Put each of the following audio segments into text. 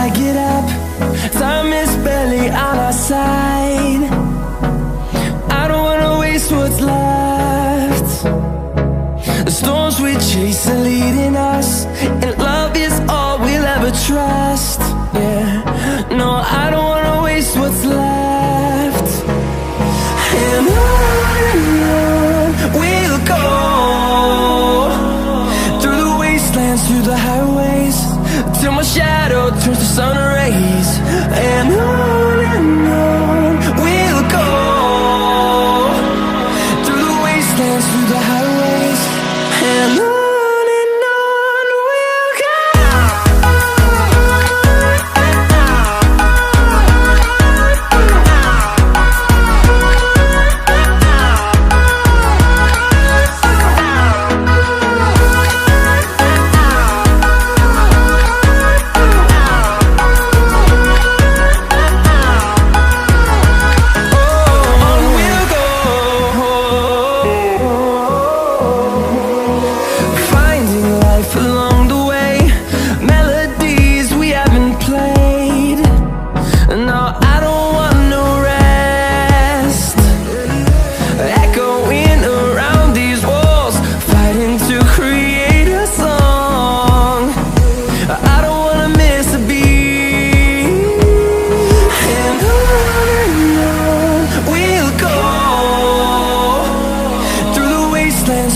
I get up. Time is barely on our side. I don't wanna waste what's left. The storms we chase are leading us, and love is all we'll ever trust. Yeah, no, I don't wanna waste what's left. And on we'll go, through the wastelands, through the highways, till my shadow turns to sun rays. And on we'll go, through the wastelands, through the highways, and on we'll go.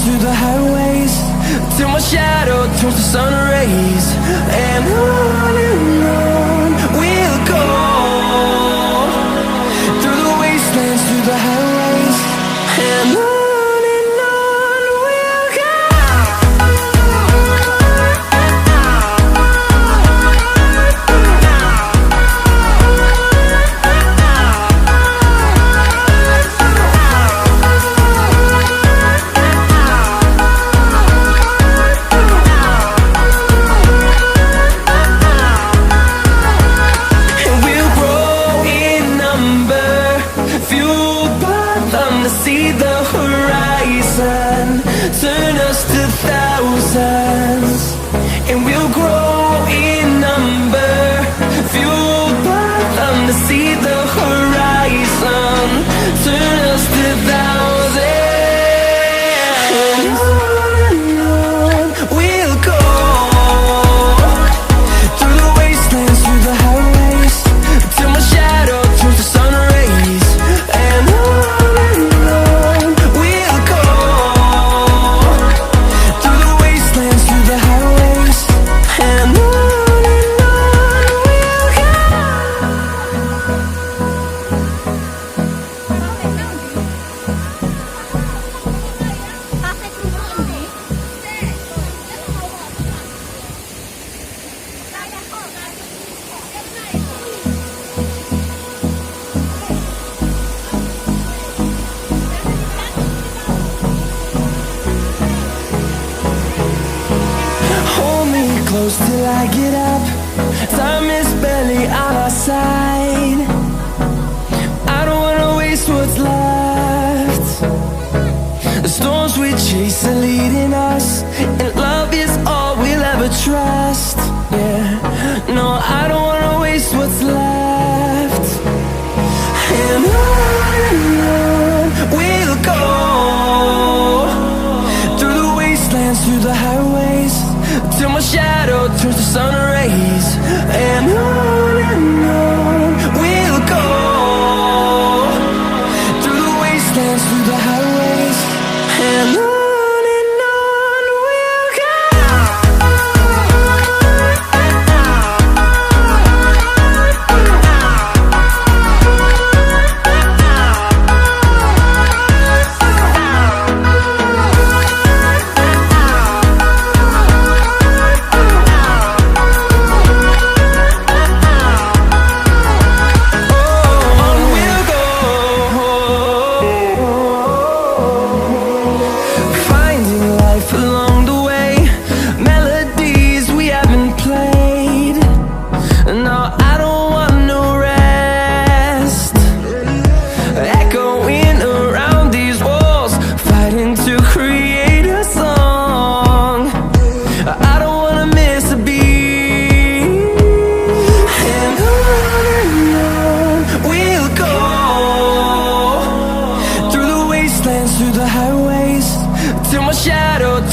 Through the highways, till my shadow turns to sun rays. And on we'll go, through the wastelands, through the highways, and on we'll go. See the horizon, turn us to thousands, and we'll grow in number, fueled by them to see the horizon, turn us to thousands. And on we'll go, through the wastelands, through the highways, till my shadow turns to sun rays. And close till I get up. Time is barely on our side. I don't wanna waste what's left. The storms we chase are leading us, and love is all we'll ever trust. Yeah, no, I don't wanna waste what's left. And on we'll go, through the wastelands, through the highways, till my shadow turns to sun rays. And on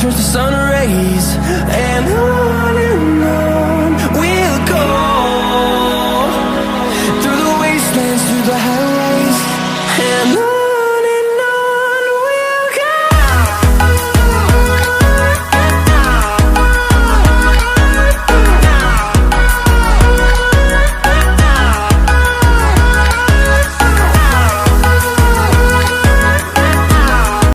turns to sun rays,